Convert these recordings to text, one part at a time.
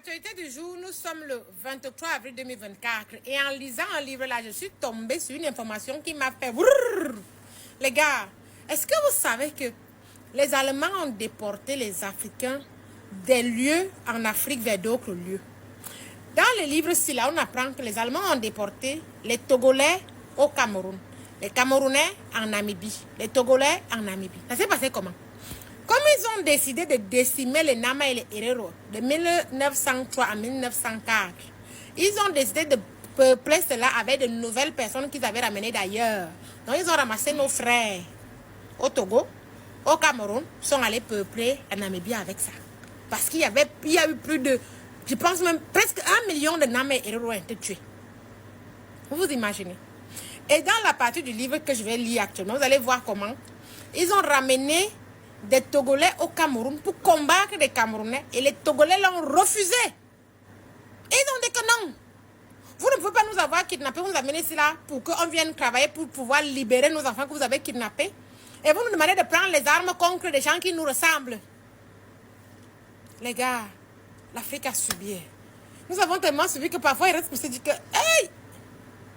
l'actualité du jour, nous sommes le 23 avril 2024 et en lisant un livre là, je suis tombée sur une information qui m'a fait... Brrr. Les gars, est-ce que vous savez que les Allemands ont déporté les Africains des lieux en Afrique vers d'autres lieux? Dans le livre-ci, là, on apprend que les Allemands ont déporté les Togolais au Cameroun, les Camerounais en Namibie, les Togolais en Namibie. Ça s'est passé comment? Comme ils ont décidé de décimer les Nama et les Herero de 1903 à 1904, ils ont décidé de peupler cela avec de nouvelles personnes qu'ils avaient ramenées d'ailleurs. Donc ils ont ramassé nos frères au Togo, au Cameroun, sont allés peupler la Namibie avec ça. Parce qu'il y a eu plus de, je pense même presque 1 million de Nama et Herero ont été tués. Vous imaginez? Et dans la partie du livre que je vais lire actuellement, vous allez voir comment ils ont ramené des Togolais au Cameroun pour combattre des Camerounais et les Togolais l'ont refusé. Et ils ont dit que non. Vous ne pouvez pas nous avoir kidnappés, vous nous amenez ici là pour qu'on vienne travailler pour pouvoir libérer nos enfants que vous avez kidnappés. Et vous nous demandez de prendre les armes contre des gens qui nous ressemblent. Les gars, l'Afrique a subi. Nous avons tellement subi que parfois il reste pour se dire que hey,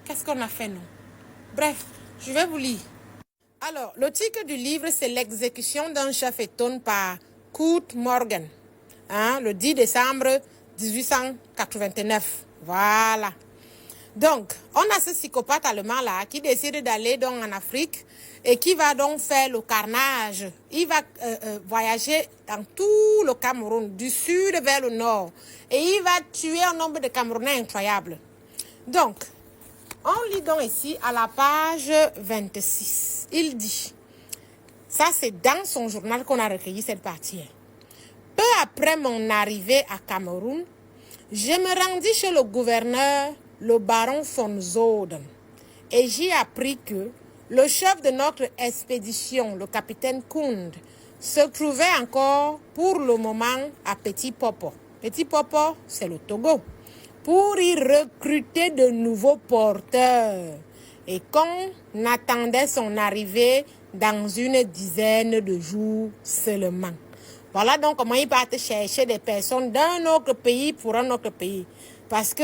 qu'est-ce qu'on a fait nous? Bref, je vais vous lire. Alors, le titre du livre, c'est l'exécution d'un chef étonne par Kurt Morgan, le 10 décembre 1889. Voilà. Donc, on a ce psychopathe allemand-là qui décide d'aller donc en Afrique et qui va donc faire le carnage. Il va voyager dans tout le Cameroun, du sud vers le nord. Et il va tuer un nombre de Camerounais incroyable. Donc, on lit donc ici à la page 26. Il dit, ça c'est dans son journal qu'on a recueilli cette partie. Peu après mon arrivée à Cameroun, je me rendis chez le gouverneur, le baron von Zoden, et j'y appris que le chef de notre expédition, le capitaine Kund, se trouvait encore pour le moment à Petit Popo. Petit Popo, c'est le Togo, pour y recruter de nouveaux porteurs. Et qu'on attendait son arrivée dans une dizaine de jours seulement. Voilà donc comment ils partent chercher des personnes d'un autre pays pour un autre pays. Parce que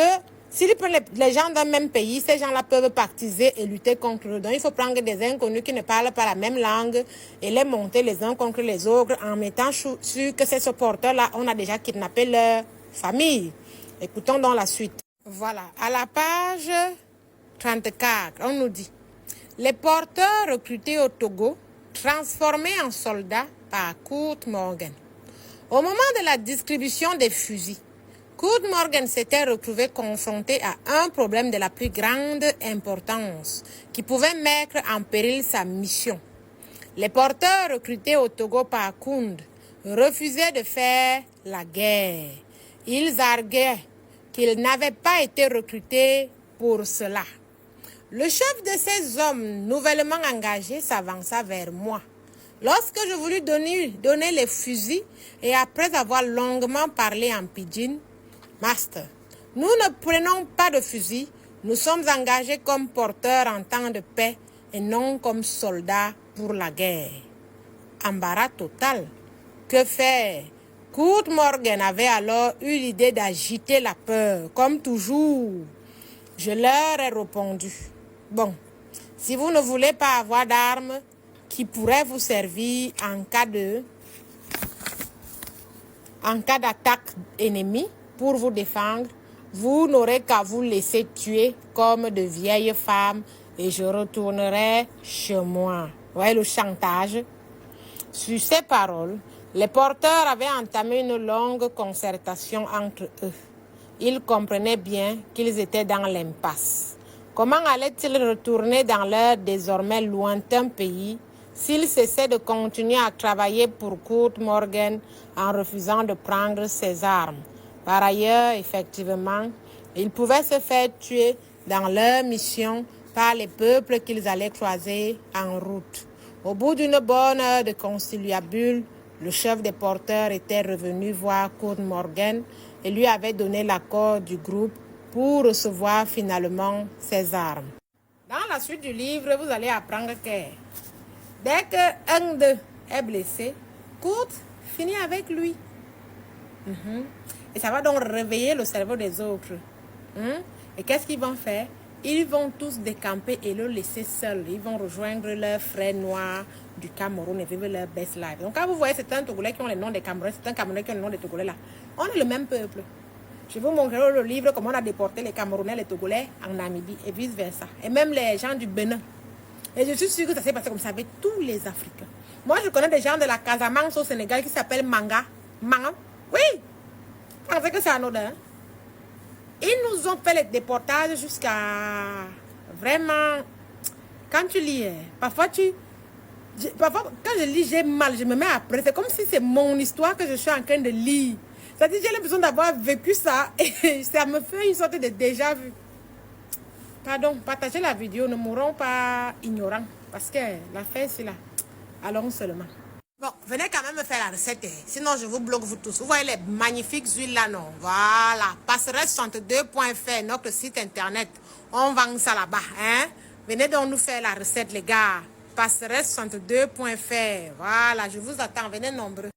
s'ils prennent les gens d'un même pays, ces gens-là peuvent pactiser et lutter contre eux. Donc il faut prendre des inconnus qui ne parlent pas la même langue et les monter les uns contre les autres en mettant sûr que ces porteurs-là, on a déjà kidnappé leur famille. Écoutons donc la suite. Voilà, à la page 34, on nous dit « Les porteurs recrutés au Togo, transformés en soldats par Kurt Morgan. Au moment de la distribution des fusils, Kurt Morgan s'était retrouvé confronté à un problème de la plus grande importance qui pouvait mettre en péril sa mission. Les porteurs recrutés au Togo par Kund refusaient de faire la guerre. Ils arguaient qu'ils n'avaient pas été recrutés pour cela. Le chef de ces hommes nouvellement engagés s'avança vers moi. Lorsque je voulus donner les fusils et après avoir longuement parlé en pidgin, « Master, nous ne prenons pas de fusils, nous sommes engagés comme porteurs en temps de paix et non comme soldats pour la guerre. » Embarras total. Que faire? Kurt Morgan avait alors eu l'idée d'agiter la peur, comme toujours. Je leur ai répondu, bon, si vous ne voulez pas avoir d'armes qui pourraient vous servir en cas d'attaque ennemie pour vous défendre, vous n'aurez qu'à vous laisser tuer comme de vieilles femmes et je retournerai chez moi. Vous voyez le chantage? Sur ces paroles, les porteurs avaient entamé une longue concertation entre eux. Ils comprenaient bien qu'ils étaient dans l'impasse. Comment allaient-ils retourner dans leur désormais lointain pays s'ils cessaient de continuer à travailler pour Kurt Morgan en refusant de prendre ses armes? Par ailleurs, effectivement, ils pouvaient se faire tuer dans leur mission par les peuples qu'ils allaient croiser en route. Au bout d'une bonne heure de conciliabule, le chef des porteurs était revenu voir Kurt Morgan et lui avait donné l'accord du groupe pour recevoir finalement ses armes. Dans la suite du livre, vous allez apprendre que dès qu'un d'eux est blessé, Kurt finit avec lui. Et ça va donc réveiller le cerveau des autres. Et qu'est-ce qu'ils vont faire? Ils vont tous décamper et le laisser seul. Ils vont rejoindre leurs frères noirs du Cameroun et vivre leur best life. Donc quand vous voyez certains Togolais qui ont les noms des Camerounais, certains Camerounais qui ont les noms des Togolais là, on est le même peuple. Je vous montrerai le livre comment on a déporté les Camerounais et les Togolais en Namibie et vice versa. Et même les gens du Bénin. Et je suis sûre que ça s'est passé comme ça avec tous les Africains. Moi je connais des gens de la Casamance au Sénégal qui s'appellent Manga. Manga? Oui! Vous pensez que c'est anodin? Hein? Ils nous ont fait les déportages jusqu'à... Vraiment... Quand tu lis, parfois quand je lis, j'ai mal, je me mets après. C'est comme si c'est mon histoire que je suis en train de lire. C'est-à-dire que j'ai l'impression d'avoir vécu ça et ça me fait une sorte de déjà-vu. Pardon, partagez la vidéo, ne mourrons pas ignorants. Parce que l'affaire, c'est là. Allons seulement. Bon, venez quand même me faire la recette. Sinon, je vous bloque vous tous. Vous voyez les magnifiques huiles là, non? Voilà. Passerelle62.fr, notre site internet. On vend ça là-bas, hein? Venez donc nous faire la recette, les gars. Passerelle62.fr. Voilà, je vous attends. Venez nombreux.